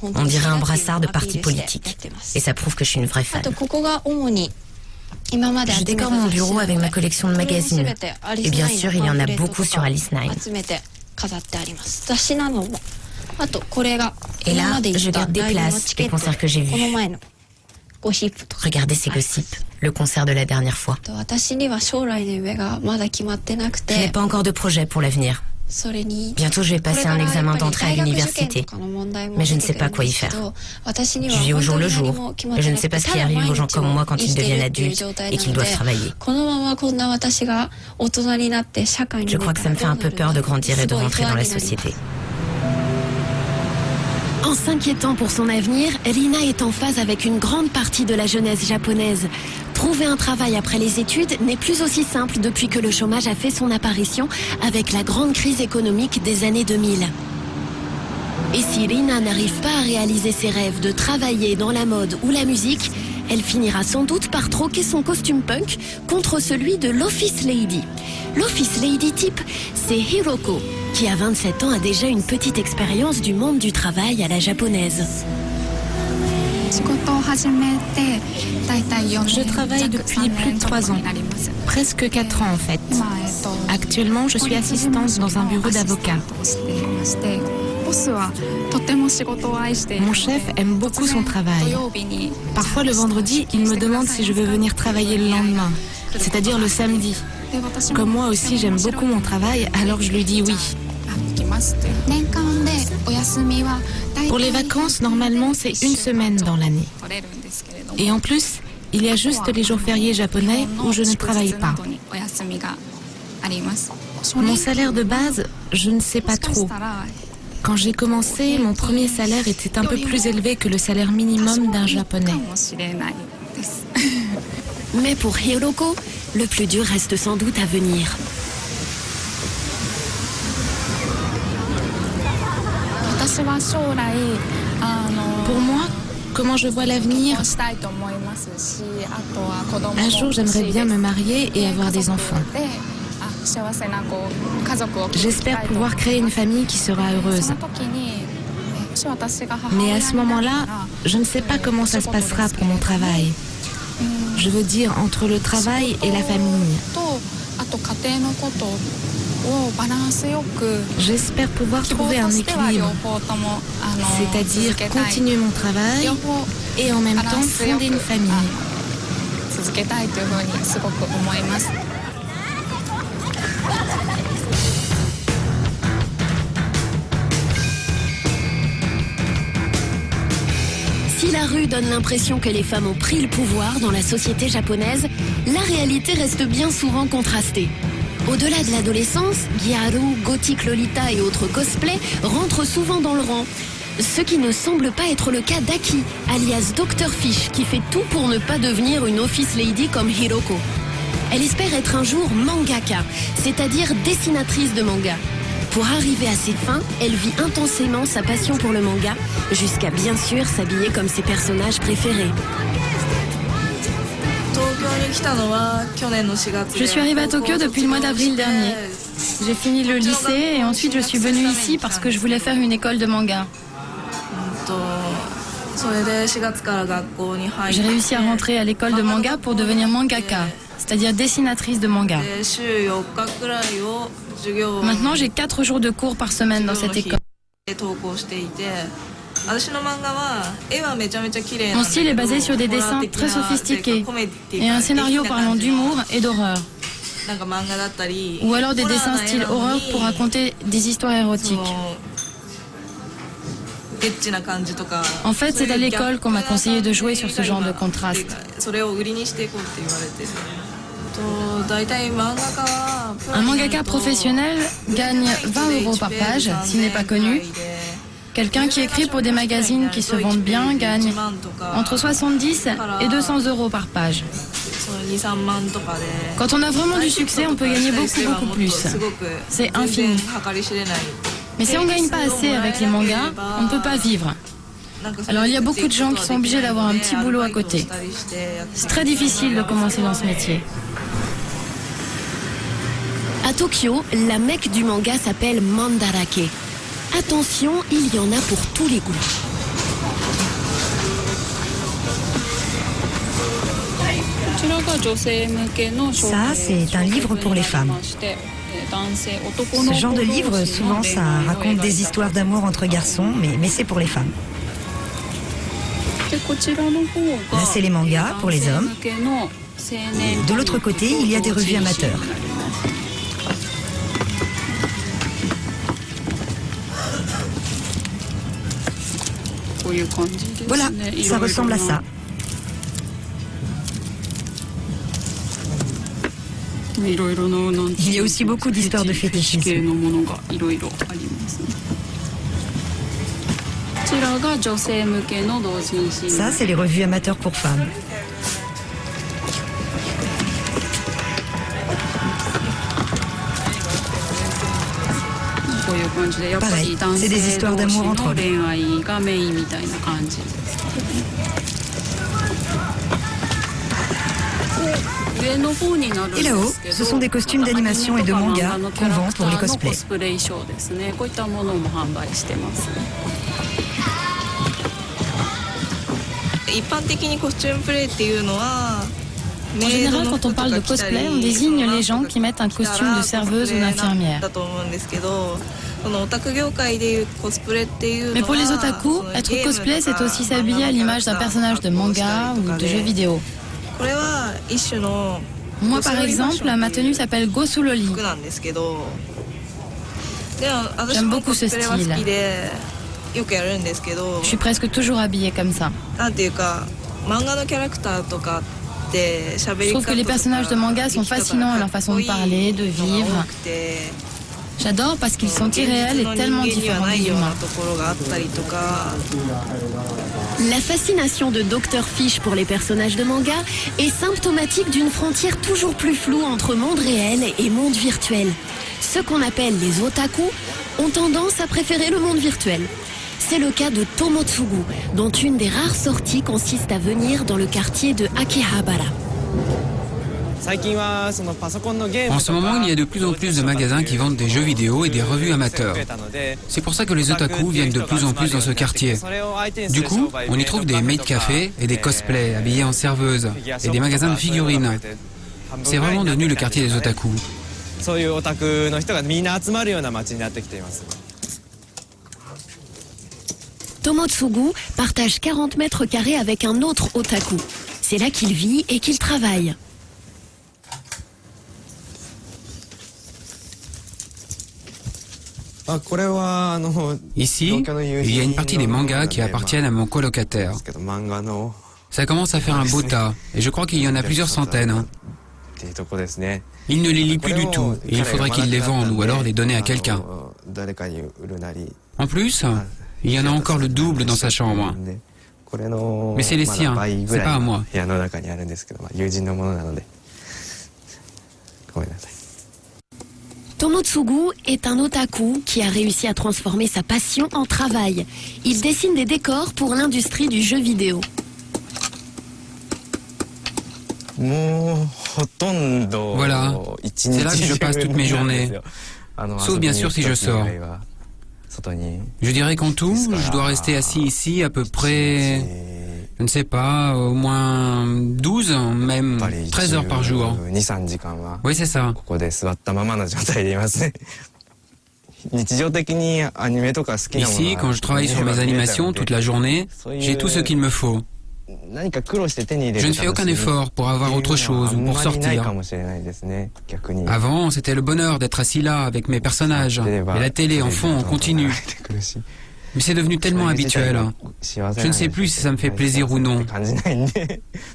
On dirait un brassard de parti politique. Et ça prouve que je suis une vraie fan. Je décore mon bureau avec ma collection de magazines. Et bien sûr, il y en a beaucoup sur Alice 9. Et là, je garde des places, des concerts que j'ai vus. Regardez ces gossips, le concert de la dernière fois. Je n'ai pas encore de projet pour l'avenir. Bientôt, je vais passer un examen d'entrée à l'université, mais je ne sais pas quoi y faire. Je vis au jour le jour, et je ne sais pas ce qui arrive aux gens comme moi quand ils deviennent adultes et qu'ils doivent travailler. Je crois que ça me fait un peu peur de grandir et de rentrer dans la société. En s'inquiétant pour son avenir, Rina est en phase avec une grande partie de la jeunesse japonaise. Trouver un travail après les études n'est plus aussi simple depuis que le chômage a fait son apparition avec la grande crise économique des années 2000. Et si Rina n'arrive pas à réaliser ses rêves de travailler dans la mode ou la musique, elle finira sans doute par troquer son costume punk contre celui de l'Office Lady. L'Office Lady type, c'est Hiroko, qui à 27 ans a déjà une petite expérience du monde du travail à la japonaise. Je travaille depuis plus de 3 ans, presque 4 ans en fait. Actuellement, je suis assistante dans un bureau d'avocat. Mon chef aime beaucoup son travail. Parfois le vendredi, il me demande si je veux venir travailler le lendemain, c'est-à-dire le samedi. Comme moi aussi, j'aime beaucoup mon travail, alors je lui dis oui. Pour les vacances, normalement, c'est 1 semaine dans l'année. Et en plus, il y a juste les jours fériés japonais où je ne travaille pas. Mon salaire de base, je ne sais pas trop. Quand j'ai commencé, mon premier salaire était un peu plus élevé que le salaire minimum d'un japonais. Mais pour Hiroko, le plus dur reste sans doute à venir. Pour moi, comment je vois l'avenir, un jour j'aimerais bien me marier et avoir des enfants. J'espère pouvoir créer une famille qui sera heureuse. Mais à ce moment-là, je ne sais pas comment ça se passera pour mon travail. Je veux dire entre le travail et la famille. J'espère pouvoir trouver un équilibre, c'est-à-dire continuer mon travail et en même temps fonder une famille. Si la rue donne l'impression que les femmes ont pris le pouvoir dans la société japonaise, la réalité reste bien souvent contrastée. Au-delà de l'adolescence, Gyaru, Gothic Lolita et autres cosplays rentrent souvent dans le rang. Ce qui ne semble pas être le cas d'Aki, alias Dr Fish, qui fait tout pour ne pas devenir une office lady comme Hiroko. Elle espère être un jour mangaka, c'est-à-dire dessinatrice de manga. Pour arriver à ses fins, elle vit intensément sa passion pour le manga, jusqu'à bien sûr s'habiller comme ses personnages préférés. Je suis arrivée à Tokyo depuis le mois d'avril dernier. J'ai fini le lycée et ensuite je suis venue ici parce que je voulais faire une école de manga. J'ai réussi à rentrer à l'école de manga pour devenir mangaka, c'est-à-dire dessinatrice de manga. Maintenant, j'ai 4 jours de cours par semaine dans cette école. Mon style est basé sur des dessins très sophistiqués et un scénario parlant d'humour et d'horreur. Ou alors des dessins style horreur pour raconter des histoires érotiques. En fait, c'est à l'école qu'on m'a conseillé de jouer sur ce genre de contraste. Un mangaka professionnel gagne 20 € par page, s'il n'est pas connu. Quelqu'un qui écrit pour des magazines qui se vendent bien gagne entre 70 et 200 € par page. Quand on a vraiment du succès, on peut gagner beaucoup plus. C'est infini. Mais si on ne gagne pas assez avec les mangas, on ne peut pas vivre. Alors il y a beaucoup de gens qui sont obligés d'avoir un petit boulot à côté. C'est très difficile de commencer dans ce métier. À Tokyo, la mecque du manga s'appelle Mandarake. Attention, il y en a pour tous les goûts. Ça, c'est un livre pour les femmes. Ce genre de livre, souvent, ça raconte des histoires d'amour entre garçons, mais c'est pour les femmes. Là, c'est les mangas pour les hommes. Et de l'autre côté, il y a des revues amateurs. Voilà, ça ressemble à ça. Il y a aussi beaucoup d'histoires de fétichisme. Ça, c'est les revues amateurs pour femmes. Pareil, c'est des histoires d'amour entre hommes. Et là-haut, ce sont des costumes d'animation et de manga qu'on vend pour les cosplays. En général, quand on parle de cosplay, on désigne les gens qui mettent un costume de serveuse ou d'infirmière. Mais pour les otaku, être cosplay, c'est aussi s'habiller à l'image d'un personnage de manga ou de jeu vidéo. Moi, par exemple, ma tenue s'appelle Gosuloli. J'aime beaucoup ce style. Je suis presque toujours habillée comme ça. Je trouve que les personnages de manga sont fascinants à leur façon de parler, de vivre. J'adore parce qu'ils sont irréels et tellement différents des humains. La fascination de Dr Fish pour les personnages de manga est symptomatique d'une frontière toujours plus floue entre monde réel et monde virtuel. Ceux qu'on appelle les otaku ont tendance à préférer le monde virtuel. C'est le cas de Tomotsugu, dont une des rares sorties consiste à venir dans le quartier de Akihabara. En ce moment, il y a de plus en plus de magasins qui vendent des jeux vidéo et des revues amateurs. C'est pour ça que les otaku viennent de plus en plus dans ce quartier. Du coup, on y trouve des maid cafés et des cosplays habillés en serveuses et des magasins de figurines. C'est vraiment devenu le quartier des otaku. Tomotsugu partage 40 mètres carrés avec un autre otaku. C'est là qu'il vit et qu'il travaille. Ici, il y a une partie des mangas qui appartiennent à mon colocataire. Ça commence à faire un beau tas, et je crois qu'il y en a plusieurs centaines. Il ne les lit plus du tout, et il faudrait qu'il les vende ou alors les donner à quelqu'un. En plus, il y en a encore le double dans sa chambre. Mais c'est les siens, c'est pas à moi. Tomotsugu est un otaku qui a réussi à transformer sa passion en travail. Il dessine des décors pour l'industrie du jeu vidéo. Voilà, c'est là que je passe toutes mes journées. Sauf bien sûr si je sors. Je dirais qu'en tout, je dois rester assis ici à peu près, je ne sais pas, au moins 12, même 13 heures par jour. Oui, c'est ça. Ici, quand je travaille sur mes animations toute la journée, j'ai tout ce qu'il me faut. Je ne fais aucun effort pour avoir autre chose ou pour sortir. Avant, c'était le bonheur d'être assis là avec mes personnages et la télé en fond en continu. Mais c'est devenu tellement habituel. Je ne sais plus si ça me fait plaisir ou non.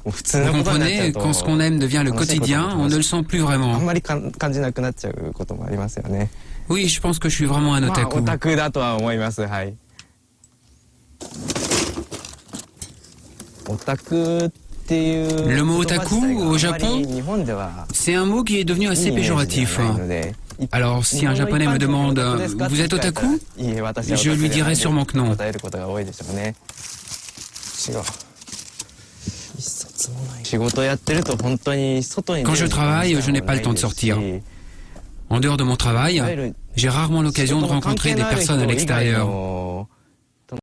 Vous comprenez, quand ce qu'on aime devient le quotidien, on ne le sent plus vraiment. Oui, je pense que je suis vraiment un otaku. Le mot otaku au Japon, c'est un mot qui est devenu assez péjoratif. Alors si un japonais me demande « Vous êtes otaku ?», je lui dirai sûrement que non. Quand je travaille, je n'ai pas le temps de sortir. En dehors de mon travail, j'ai rarement l'occasion de rencontrer des personnes à l'extérieur.